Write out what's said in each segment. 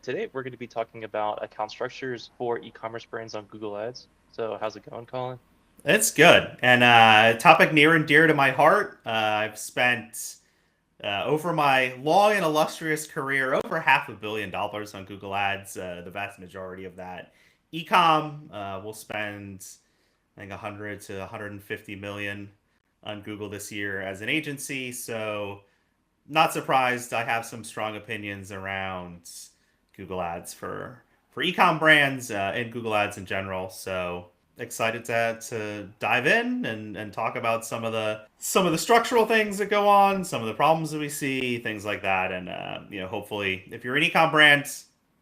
today we're going to be talking about account structures for e-commerce brands on Google Ads. So how's it going, Colin? It's good. And topic near and dear to my heart. I've spent over my long and illustrious career over $500 million on Google Ads. The vast majority of that ecom. We'll spend I think 100 to 150 million on Google this year as an agency. So not surprised. I have some strong opinions around Google Ads for ecom brands and Google Ads in general. So excited to dive in and talk about some of the structural things that go on, some of the problems that we see, things like that, and hopefully if you're an ecom brand,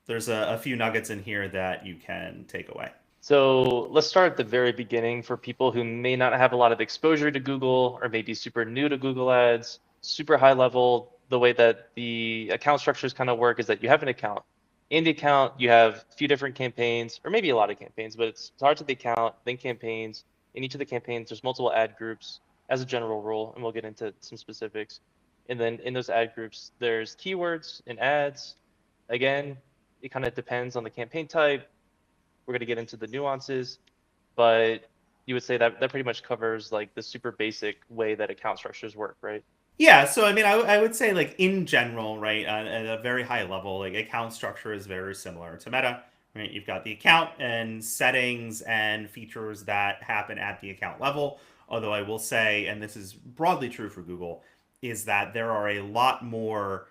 there's a few nuggets in here that you can take away. So let's start at the very beginning for people who may not have a lot of exposure to Google or maybe super new to Google Ads, super high level. The way that the account structures kind of work is that you have an account. In the account, you have a few different campaigns, or maybe a lot of campaigns, but it starts with the account, then campaigns. In each of the campaigns, there's multiple ad groups as a general rule, and we'll get into some specifics. And then in those ad groups, there's keywords and ads. Again, it kind of depends on the campaign type. We're going to get into the nuances, but you would say that that pretty much covers like the super basic way that account structures work, right? Yeah, so I mean, I would say like in general, right, at a very high level, like account structure is very similar to Meta, right? You've got the account and settings and features that happen at the account level. Although I will say, and this is broadly true for Google, is that there are a lot more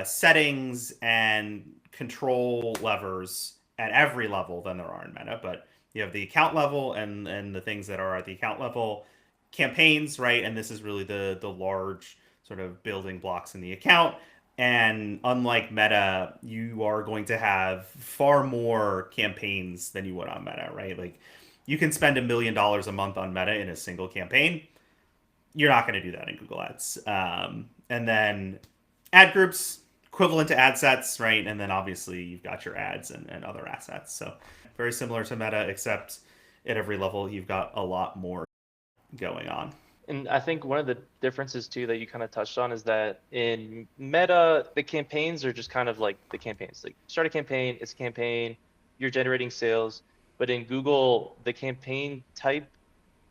settings and control levers at every level than there are in Meta. But you have the account level and the things that are at the account level, campaigns, right? And this is really the large sort of building blocks in the account. And unlike Meta, you are going to have far more campaigns than you would on Meta, right? Like you can spend $1 million a month on Meta in a single campaign. You're not going to do that in Google Ads. And then ad groups, equivalent to ad sets, right? And then obviously you've got your ads and other assets. So very similar to Meta, except at every level you've got a lot more going on. And I think one of the differences too that you kind of touched on is that in Meta, the campaigns are just kind of like the campaigns. Like start a campaign, it's a campaign, you're generating sales. But in Google, the campaign type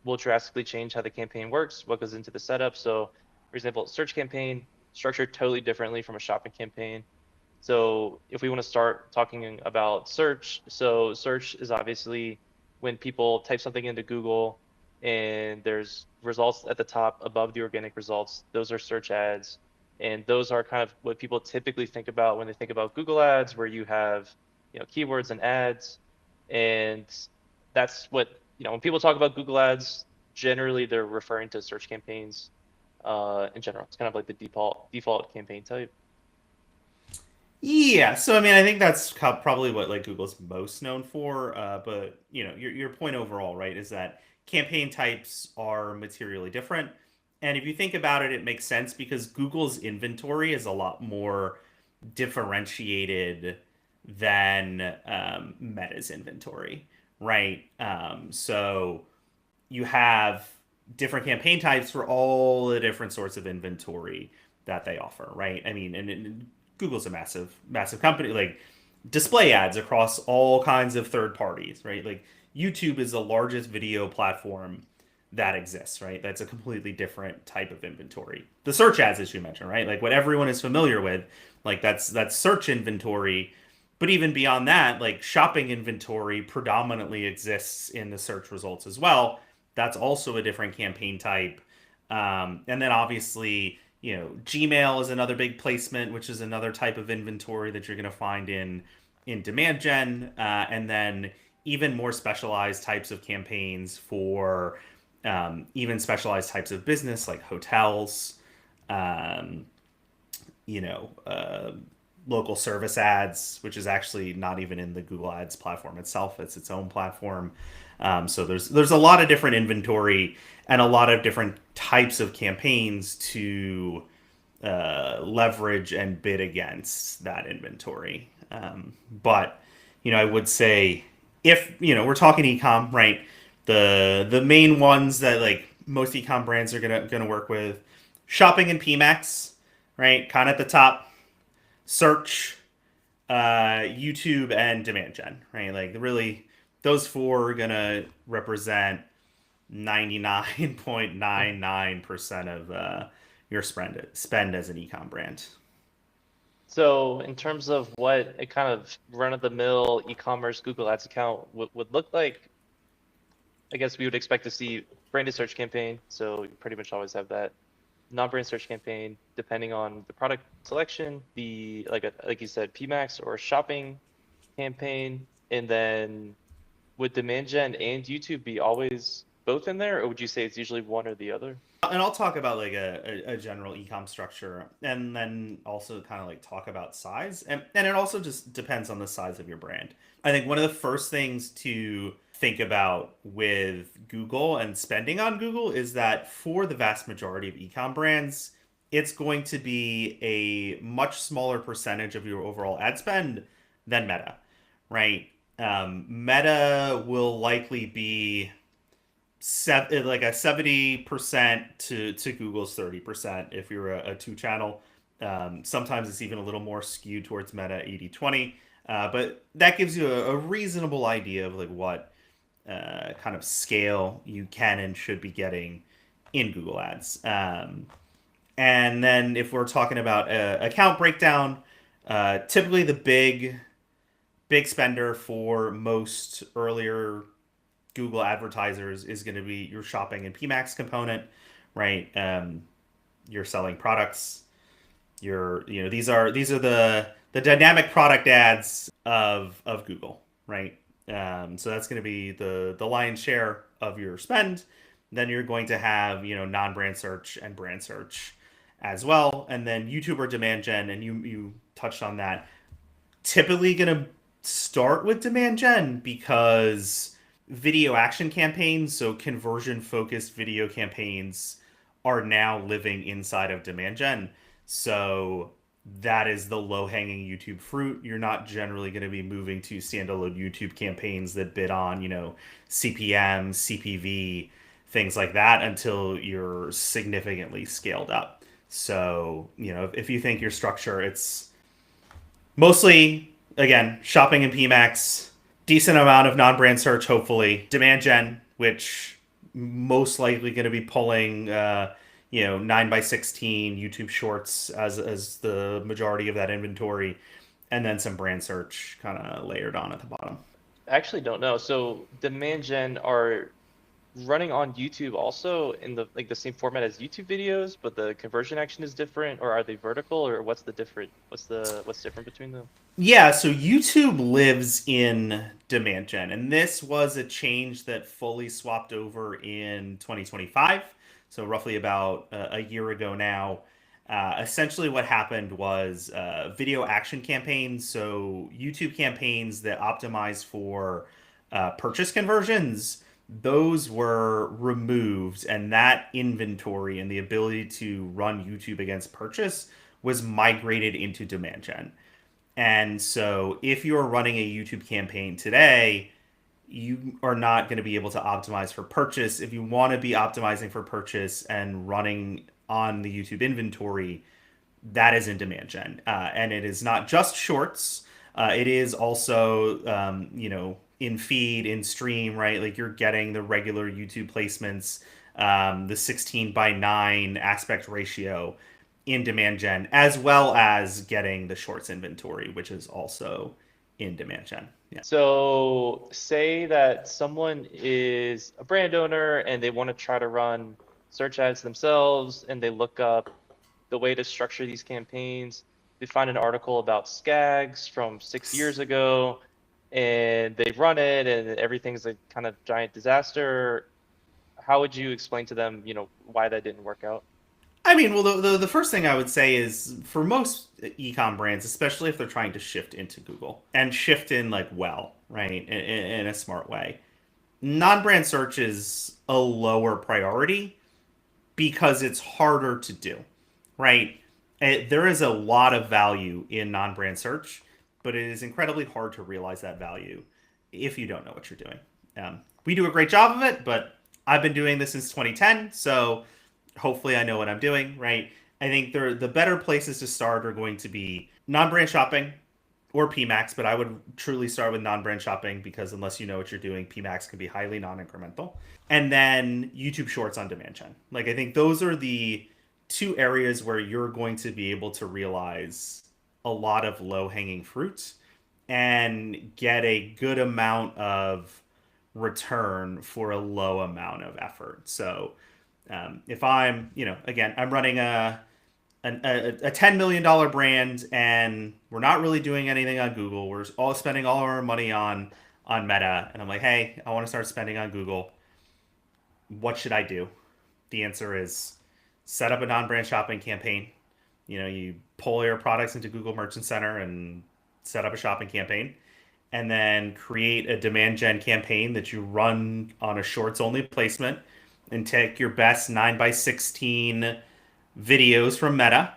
will drastically change how the campaign works, what goes into the setup. So, for example, search campaign structured totally differently from a shopping campaign. So, if we want to start talking about search, so search is obviously when people type something into Google and there's results at the top above the organic results. Those are search ads. And those are kind of what people typically think about when they think about Google Ads, where you have, keywords and ads. And that's what, when people talk about Google Ads, generally they're referring to search campaigns in general. It's kind of like the default campaign type. Yeah, so I mean, I think that's probably what like Google's most known for. But your point overall, right, is that campaign types are materially different. And if you think about it, it makes sense because Google's inventory is a lot more differentiated than Meta's inventory, right? So you have different campaign types for all the different sorts of inventory that they offer, right? I mean, and Google's a massive company. Like display ads across all kinds of third parties, right? Like YouTube is the largest video platform that exists, right? That's a completely different type of inventory. The search ads, as you mentioned, right? Like what everyone is familiar with, like that's search inventory. But even beyond that, like shopping inventory predominantly exists in the search results as well. That's also a different campaign type. And then obviously, Gmail is another big placement, which is another type of inventory that you're going to find in demand gen, and then even more specialized types of campaigns for even specialized types of business like hotels, um, you know, uh, local service ads, which is actually not even in the Google Ads platform itself; it's its own platform. So there's a lot of different inventory and a lot of different types of campaigns to leverage and bid against that inventory. But I would say if we're talking ecom, right? The main ones that like most ecom brands are gonna work with, shopping and PMAX, right? Kind of at the top, search, YouTube, and demand gen, right? Like really, those four are gonna represent 99.99% of your spend as an ecom brand. So in terms of what a kind of run-of-the-mill e-commerce Google Ads account would look like, I guess we would expect to see branded search campaign. So you pretty much always have that non-brand search campaign, depending on the product selection, the like you said, PMax or shopping campaign, and then would demand gen and YouTube be always both in there, or would you say it's usually one or the other? And I'll talk about like a general ecom structure, and then also kind of like talk about size, and it also just depends on the size of your brand. I think one of the first things to think about with Google and spending on Google is that for the vast majority of ecom brands, it's going to be a much smaller percentage of your overall ad spend than Meta, right? Meta will likely be like a 70% to Google's 30% if you're a two channel. Sometimes it's even a little more skewed towards Meta 80/20. But that gives you a reasonable idea of like what kind of scale you can and should be getting in Google Ads. And then if we're talking about account breakdown, typically the big spender for most earlier Google advertisers is going to be your shopping and PMax component, right? You're selling products. These are the dynamic product ads of Google, right? So that's going to be the lion's share of your spend. Then you're going to have non-brand search and brand search as well, and then YouTube or demand gen, and you touched on that. Typically going to start with demand gen because video action campaigns, so conversion focused video campaigns, are now living inside of demand gen. So that is the low hanging YouTube fruit. You're not generally going to be moving to standalone YouTube campaigns that bid on, CPM, CPV, things like that until you're significantly scaled up. So, if you think your structure, it's mostly, again, shopping and PMax, decent amount of non-brand search, hopefully, demand gen, which most likely going to be pulling 9x16 YouTube Shorts as the majority of that inventory, and then some brand search kind of layered on at the bottom. I actually don't know. So demand gen are running on YouTube also in the same format as YouTube videos, but the conversion action is different, or are they vertical, or what's different between them? Yeah, so YouTube lives in demand gen, and this was a change that fully swapped over in 2025, so roughly about a year ago now. Essentially, what happened was video action campaigns, so YouTube campaigns that optimize for purchase conversions, those were removed, and that inventory and the ability to run YouTube against purchase was migrated into demand gen. And so if you're running a YouTube campaign today, you are not going to be able to optimize for purchase. If you want to be optimizing for purchase and running on the YouTube inventory, that is in demand gen. And it is not just shorts. It is also, in feed, in stream, right? Like you're getting the regular YouTube placements, the 16:9 aspect ratio in demand gen, as well as getting the shorts inventory, which is also in demand gen. Yeah. So say that someone is a brand owner and they want to try to run search ads themselves, and they look up the way to structure these campaigns. They find an article about SCAGs from 6 years ago, and they run it, and everything's a kind of giant disaster. How would you explain to them, why that didn't work out? I mean, well, the first thing I would say is for most ecom brands, especially if they're trying to shift into Google and shift in like right, in a smart way, non-brand search is a lower priority because it's harder to do, right? There is a lot of value in non-brand search, but it is incredibly hard to realize that value if you don't know what you're doing. We do a great job of it, but I've been doing this since 2010, so hopefully I know what I'm doing, right? I think the better places to start are going to be non-brand shopping, or PMAX, but I would truly start with non-brand shopping because unless you know what you're doing, PMAX can be highly non-incremental. And then YouTube Shorts on demand gen. Like I think those are the two areas where you're going to be able to realize a lot of low-hanging fruit and get a good amount of return for a low amount of effort. So if I'm, again, I'm running a $10 million brand and we're not really doing anything on Google. We're all spending all our money on Meta, and I'm like, hey, I want to start spending on Google. What should I do? The answer is set up a non-brand shopping campaign. You pull your products into Google Merchant Center and set up a shopping campaign, and then create a demand gen campaign that you run on a shorts only placement, and take your best 9 by 16 videos from Meta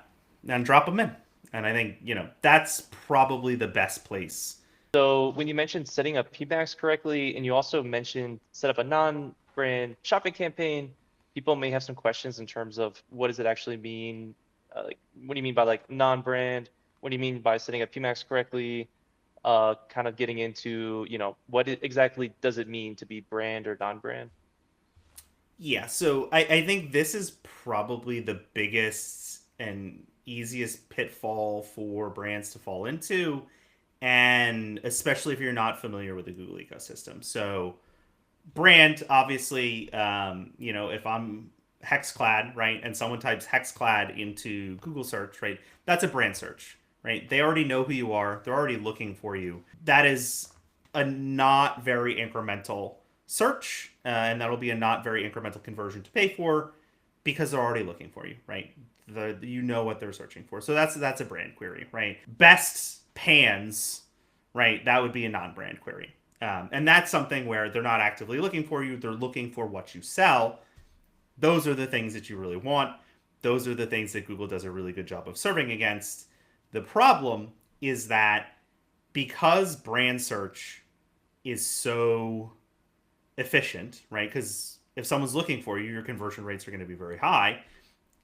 and drop them in. And I think, that's probably the best place. So when you mentioned setting up PMAX correctly, and you also mentioned set up a non-brand shopping campaign, people may have some questions in terms of what does it actually mean? Like, what do you mean by like non-brand? What do you mean by setting up PMAX correctly? Kind of getting into, what exactly does it mean to be brand or non-brand? Yeah, so I think this is probably the biggest and easiest pitfall for brands to fall into, and especially if you're not familiar with the Google ecosystem. So, brand, obviously, if I'm Hexclad, right, and someone types Hexclad into Google search, right, that's a brand search, right? They already know who you are, they're already looking for you. That is a not very incremental search, and that'll be a not very incremental conversion to pay for because they're already looking for you, right? You know what they're searching for, so that's a brand query, right? Best pans, right? That would be a non-brand query, and that's something where they're not actively looking for you; they're looking for what you sell. Those are the things that you really want. Those are the things that Google does a really good job of serving against. The problem is that because brand search is so efficient, right? Because if someone's looking for you, your conversion rates are going to be very high.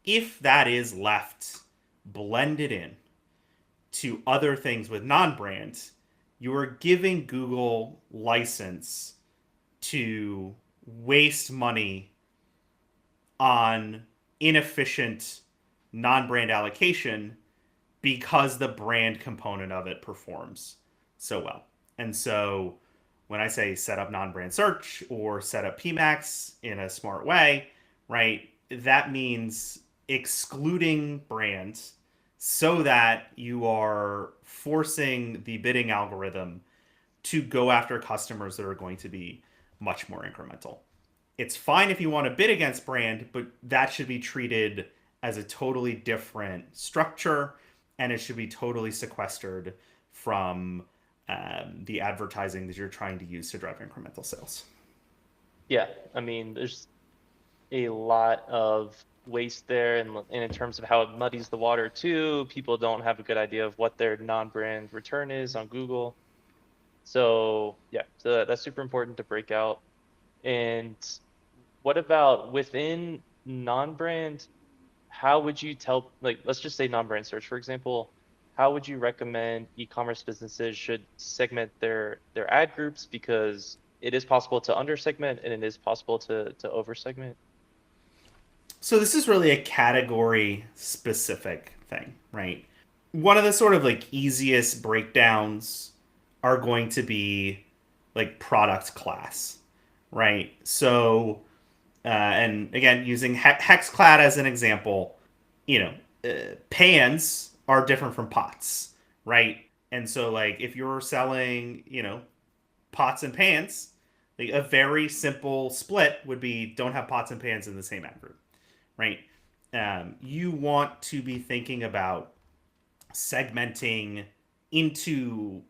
If that is left blended in to other things with non-brand, you are giving Google license to waste money on inefficient non-brand allocation because the brand component of it performs so well. And so when I say set up non-brand search or set up PMAX in a smart way, right, that means excluding brands so that you are forcing the bidding algorithm to go after customers that are going to be much more incremental. It's fine if you want to bid against brand, but that should be treated as a totally different structure, and it should be totally sequestered from the advertising that you're trying to use to drive incremental sales. Yeah, I mean, there's a lot of waste there, and in terms of how it muddies the water too, people don't have a good idea of what their non-brand return is on Google. So yeah, so that's super important to break out. And what about within non-brand? How would you tell, like, let's just say non-brand search, for example, how would you recommend e-commerce businesses should segment their ad groups? Because it is possible to under segment and it is possible to over segment. So this is really a category specific thing, right? One of the sort of like easiest breakdowns are going to be like product class, right? So, and again, using Hexclad as an example, pans are different from pots, right? And so, like, if you're selling, pots and pans, like a very simple split would be don't have pots and pans in the same ad group, right? You want to be thinking about segmenting into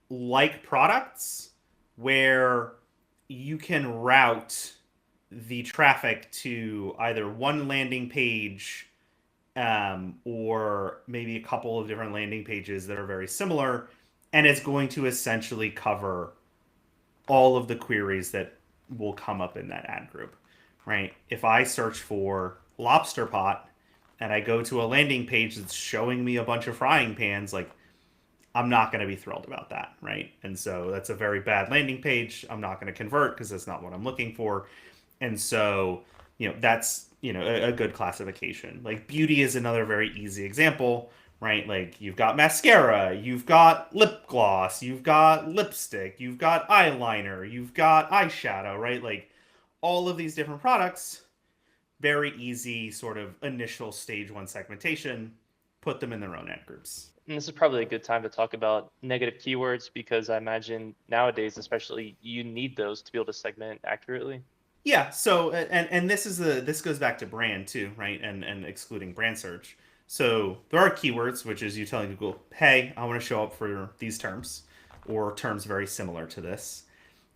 like products where you can route the traffic to either one landing page, or maybe a couple of different landing pages that are very similar, and it's going to essentially cover all of the queries that will come up in that ad group, right? If I search for lobster pot and I go to a landing page that's showing me a bunch of frying pans, like I'm not going to be thrilled about that, right? And so that's a very bad landing page. I'm not going to convert because that's not what I'm looking for. And so, that's, a good classification. Like beauty is another very easy example, right? Like you've got mascara, you've got lip gloss, you've got lipstick, you've got eyeliner, you've got eyeshadow, right? Like all of these different products, very easy sort of initial stage one segmentation, put them in their own ad groups. And this is probably a good time to talk about negative keywords because I imagine nowadays, especially, you need those to be able to segment accurately. Yeah, so and this goes back to brand too, right? And excluding brand search. So there are keywords, which is you telling Google, hey, I want to show up for these terms or terms very similar to this.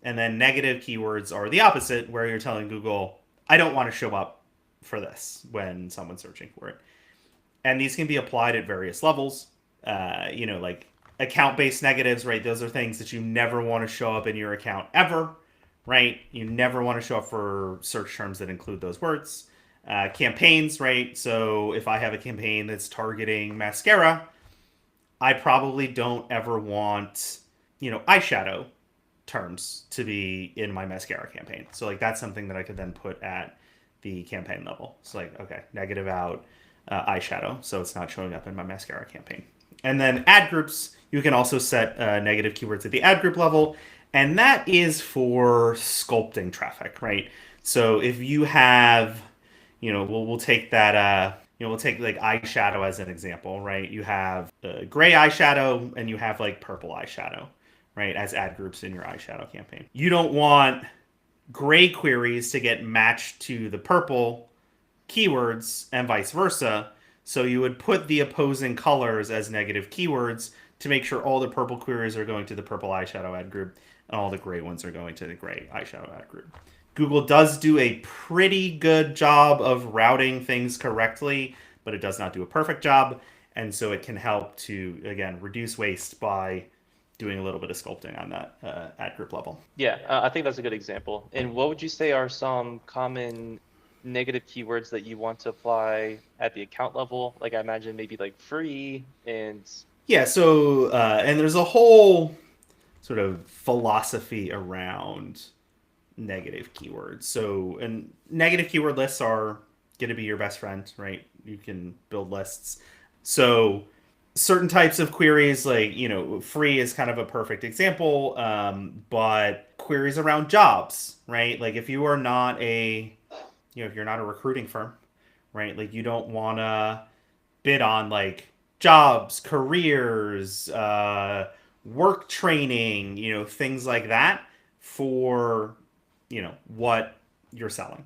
And then negative keywords are the opposite, where you're telling Google, I don't want to show up for this when someone's searching for it. And these can be applied at various levels. Like account-based negatives, right? Those are things that you never want to show up in your account ever, right? You never want to show up for search terms that include those words. Campaigns, right? So if I have a campaign that's targeting mascara, I probably don't ever want, eyeshadow terms to be in my mascara campaign. So like that's something that I could then put at the campaign level. So like, okay, negative out eyeshadow, so it's not showing up in my mascara campaign. And then ad groups, you can also set negative keywords at the ad group level, and that is for sculpting traffic, right? So if you have, we'll take that. We'll take like eyeshadow as an example, right? You have gray eyeshadow and you have like purple eyeshadow, right? As ad groups in your eyeshadow campaign. You don't want gray queries to get matched to the purple keywords and vice versa. So you would put the opposing colors as negative keywords to make sure all the purple queries are going to the purple eyeshadow ad group and all the gray ones are going to the gray eyeshadow ad group. Google does do a pretty good job of routing things correctly, but it does not do a perfect job. And so it can help to, again, reduce waste by doing a little bit of sculpting on that ad group level. Yeah, I think that's a good example. And what would you say are some common negative keywords that you want to apply at the account level? Like I imagine maybe like free and Yeah, so, and there's a whole sort of philosophy around negative keywords. So, and negative keyword lists are going to be your best friend, right? You can build lists. So, certain types of queries, like, free is kind of a perfect example, but queries around jobs, right? Like, if you are not if you're not a recruiting firm, right? Like, you don't want to bid on like jobs, careers, work training, things like that for what you're selling.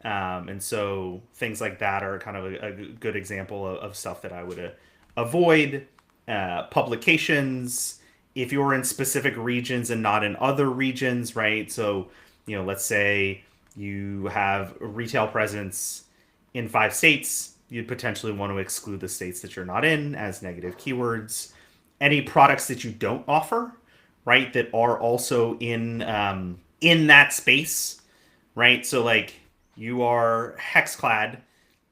And so things like that are kind of a good example of stuff that I would avoid. Publications, if you're in specific regions and not in other regions, right? So, let's say you have a retail presence in 5 states, you'd potentially want to exclude the states that you're not in as negative keywords. Any products that you don't offer, right, that are also in that space, right? So like you are hexclad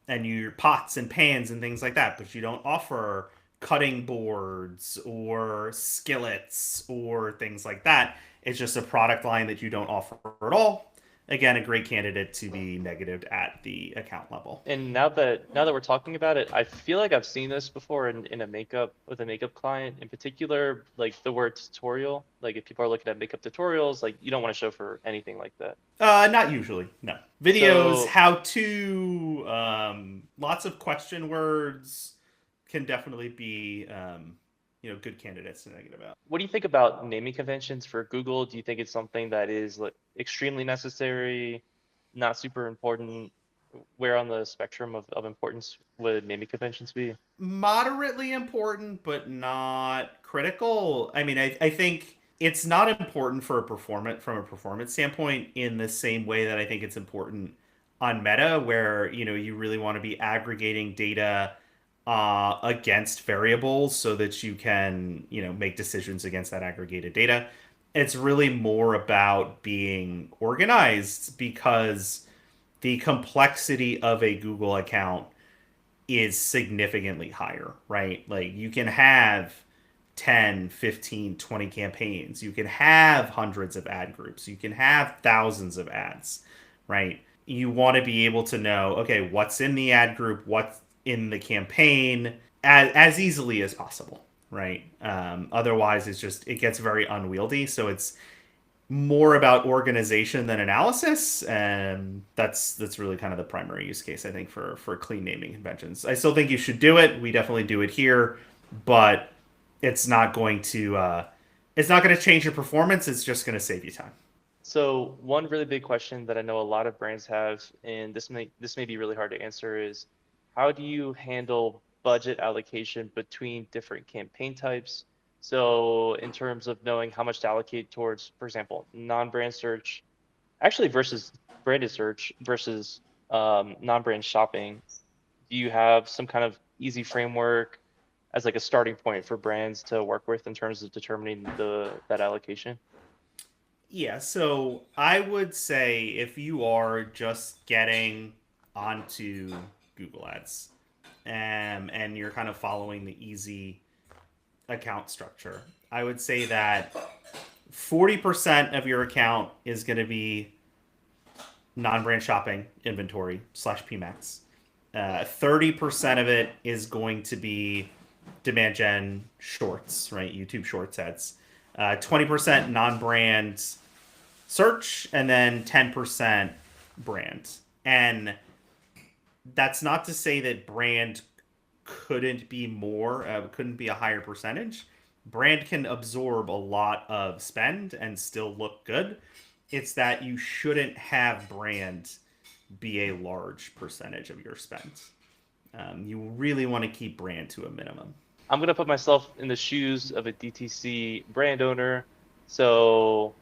and you're pots and pans and things like that, but you don't offer cutting boards or skillets or things like that. It's just a product line that you don't offer at all. Again, a great candidate to be negative at the account level. and now that we're talking about it, I feel like I've seen this before in a makeup with a makeup client in particular, like the word tutorial. Like if people are looking at makeup tutorials, like you don't want to show for anything like that. Not usually, no. Videos, So how to, lots of question words can definitely be, good candidates to negative out. what do you think about naming conventions for Google? Do you think it's something that is like extremely necessary, not super important? Where on the spectrum of importance would naming conventions be? Moderately important, but not critical. I mean, I think it's not important for a performance from a performance standpoint in the same way that I think it's important on Meta, where you really want to be aggregating data against variables so that you can make decisions against that aggregated data. It's really more about being organized because the complexity of a Google account is significantly higher, right? Like you can have 10, 15, 20 campaigns. You can have hundreds of ad groups. You can have thousands of ads, right? You want to be able to know, okay, what's in the ad group, what's in the campaign as easily as possible, right? Otherwise, it gets very unwieldy. So it's more about organization than analysis, and that's really kind of the primary use case, I think, for clean naming conventions. I still think you should do it. We definitely do it here, but it's not going to change your performance. It's just going to save you time. So one really big question that I know a lot of brands have, and this may be really hard to answer, is how do you handle budget allocation between different campaign types? So in terms of knowing how much to allocate towards, for example, non-brand search, actually versus branded search versus non-brand shopping, do you have some kind of easy framework as like a starting point for brands to work with in terms of determining that allocation? Yeah, so I would say if you are just getting onto Google Ads, and you're kind of following the easy account structure, I would say that 40% of your account is going to be non-brand shopping inventory slash PMAX. 30% of it is going to be demand gen shorts, right? YouTube shorts ads. 20% non-brand search, and then 10% brand. And that's not to say that brand couldn't be more, couldn't be a higher percentage. Brand can absorb a lot of spend and still look good. It's that you shouldn't have brand be a large percentage of your spend. You really want to keep brand to a minimum. I'm gonna put myself in the shoes of a DTC brand owner. So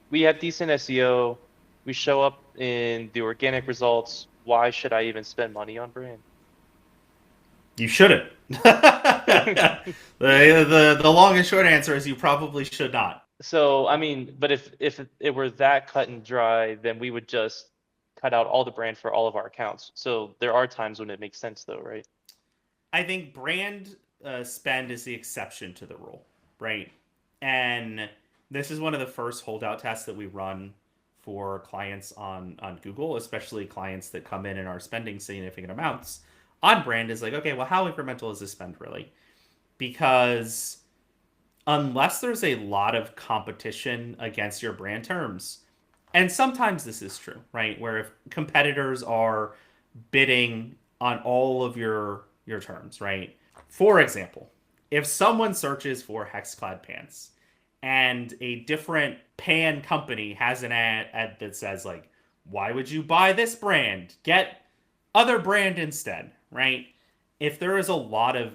we have decent SEO. We show up in the organic results. Why should I even spend money on brand? You shouldn't. The long and short answer is you probably should not. So, I mean, but if it were that cut and dry, then we would just cut out all the brand for all of our accounts. So there are times when it makes sense though, right? I think brand spend is the exception to the rule, right? And this is one of the first holdout tests that we run for clients on Google, especially clients that come in and are spending significant amounts on brand. Is like, okay, well, how incremental is this spend really? Because unless there's a lot of competition against your brand terms, and sometimes this is true, right? Where if competitors are bidding on all of your terms, right? For example, if someone searches for Hexclad pants and a different pan company has an ad that says like, why would you buy this brand? Get other brand instead, right? If there is a lot of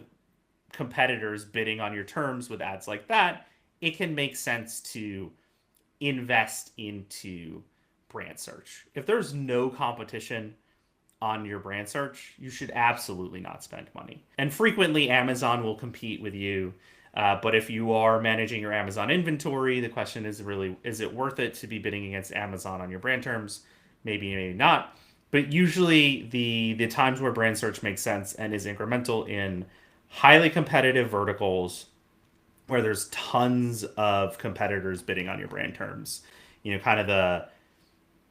competitors bidding on your terms with ads like that, it can make sense to invest into brand search. If there's no competition on your brand search, you should absolutely not spend money. And frequently, Amazon will compete with you. But if you are managing your Amazon inventory, the question is really, is it worth it to be bidding against Amazon on your brand terms? Maybe, maybe not. But usually, the times where brand search makes sense and is incremental in highly competitive verticals where there's tons of competitors bidding on your brand terms. You know, kind of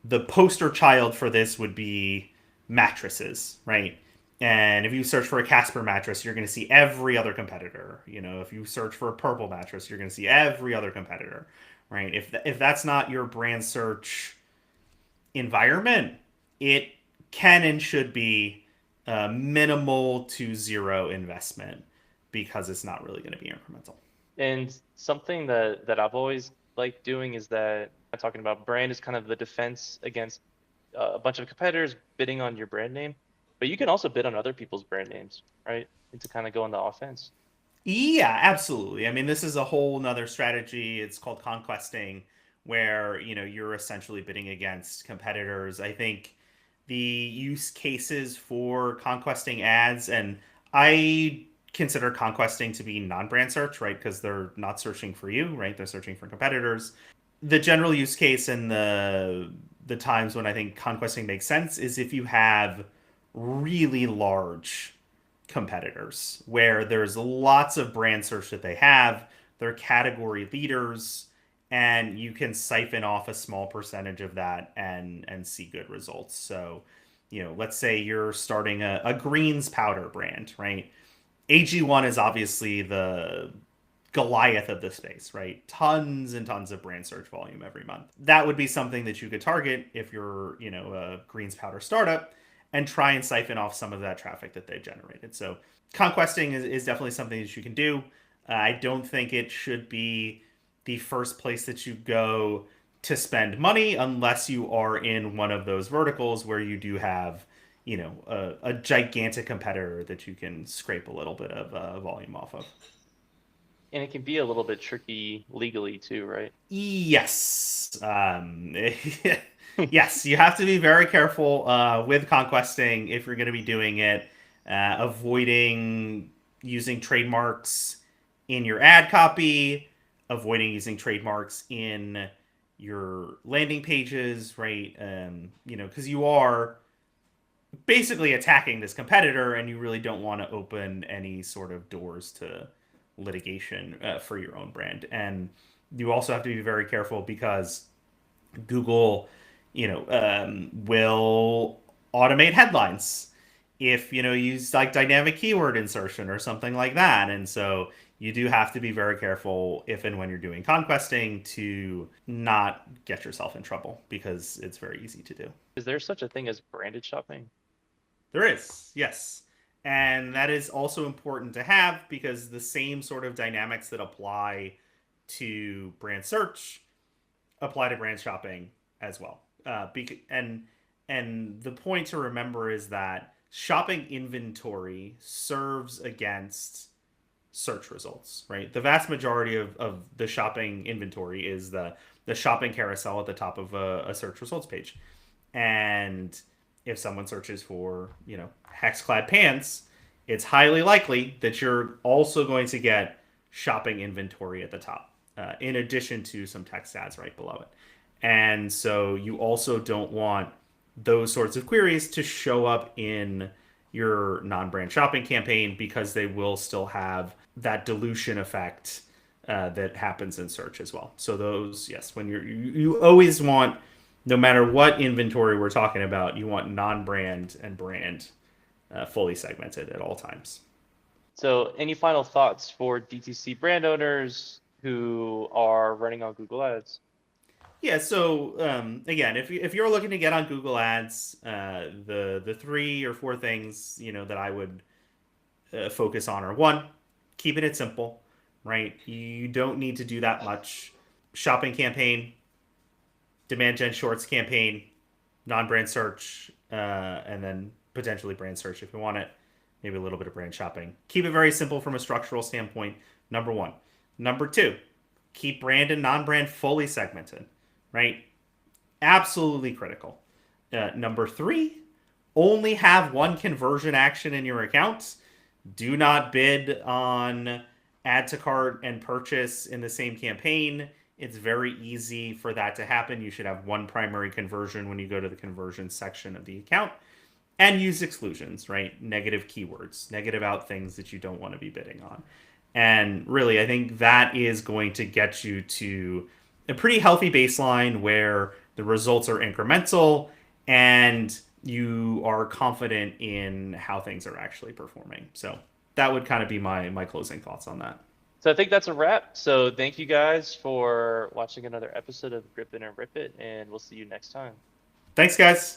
the poster child for this would be mattresses, right? And if you search for a Casper mattress, you're going to see every other competitor. You know, if you search for a purple mattress, you're going to see every other competitor, right? If that's not your brand search environment, it can and should be minimal to zero investment because it's not really going to be incremental. And something that I've always liked doing is that I'm talking about brand is kind of the defense against a bunch of competitors bidding on your brand name, but you can also bid on other people's brand names, right? And to kind of go on the offense. Yeah, absolutely. I mean, this is a whole nother strategy. It's called conquesting, where you're essentially bidding against competitors. I think the use cases for conquesting ads, and I consider conquesting to be non-brand search, right? Because they're not searching for you, right? They're searching for competitors. The general use case and the times when I think conquesting makes sense is if you have really large competitors where there's lots of brand search that they have. They're category leaders, and you can siphon off a small percentage of that and see good results. So, let's say you're starting a greens powder brand, right? AG1 is obviously the Goliath of the space, right? Tons and tons of brand search volume every month. That would be something that you could target if you're, a greens powder startup, and try and siphon off some of that traffic that they generated. So conquesting is definitely something that you can do. I don't think it should be the first place that you go to spend money unless you are in one of those verticals where you do have, a gigantic competitor that you can scrape a little bit of volume off of. And it can be a little bit tricky legally too, right? Yes. Yes, you have to be very careful with conquesting if you're going to be doing it, avoiding using trademarks in your ad copy, avoiding using trademarks in your landing pages, right? Because you are basically attacking this competitor, and you really don't want to open any sort of doors to litigation for your own brand. And you also have to be very careful because Google, will automate headlines if use like dynamic keyword insertion or something like that. And so you do have to be very careful if and when you're doing conquesting to not get yourself in trouble, because it's very easy to do. Is there such a thing as branded shopping? There is, yes. And that is also important to have because the same sort of dynamics that apply to brand search apply to brand shopping as well. And the point to remember is that shopping inventory serves against search results, right? The vast majority of the shopping inventory is the shopping carousel at the top of a search results page. And if someone searches for, Hexclad pants, it's highly likely that you're also going to get shopping inventory at the top, in addition to some text ads right below it. And so you also don't want those sorts of queries to show up in your non-brand shopping campaign because they will still have that dilution effect that happens in search as well. So those, yes, when you always want, no matter what inventory we're talking about, you want non-brand and brand fully segmented at all times. So, any final thoughts for DTC brand owners who are running on Google Ads? Yeah, so again, if you're looking to get on Google Ads, the 3 or 4 things that I would focus on are: one, keeping it simple, right? You don't need to do that much. Shopping campaign, demand gen shorts campaign, non-brand search, and then potentially brand search if you want it. Maybe a little bit of brand shopping. Keep it very simple from a structural standpoint. Number one. Number two, keep brand and non-brand fully segmented, right? Absolutely critical. Number three, only have one conversion action in your accounts. Do not bid on add to cart and purchase in the same campaign. It's very easy for that to happen. You should have one primary conversion when you go to the conversion section of the account. And use exclusions, right? Negative keywords, negative out things that you don't want to be bidding on. And really, I think that is going to get you to a pretty healthy baseline where the results are incremental and you are confident in how things are actually performing. So that would kind of be my closing thoughts on that. So I think that's a wrap. So thank you guys for watching another episode of Grip It and Rip It, and we'll see you next time. Thanks, guys.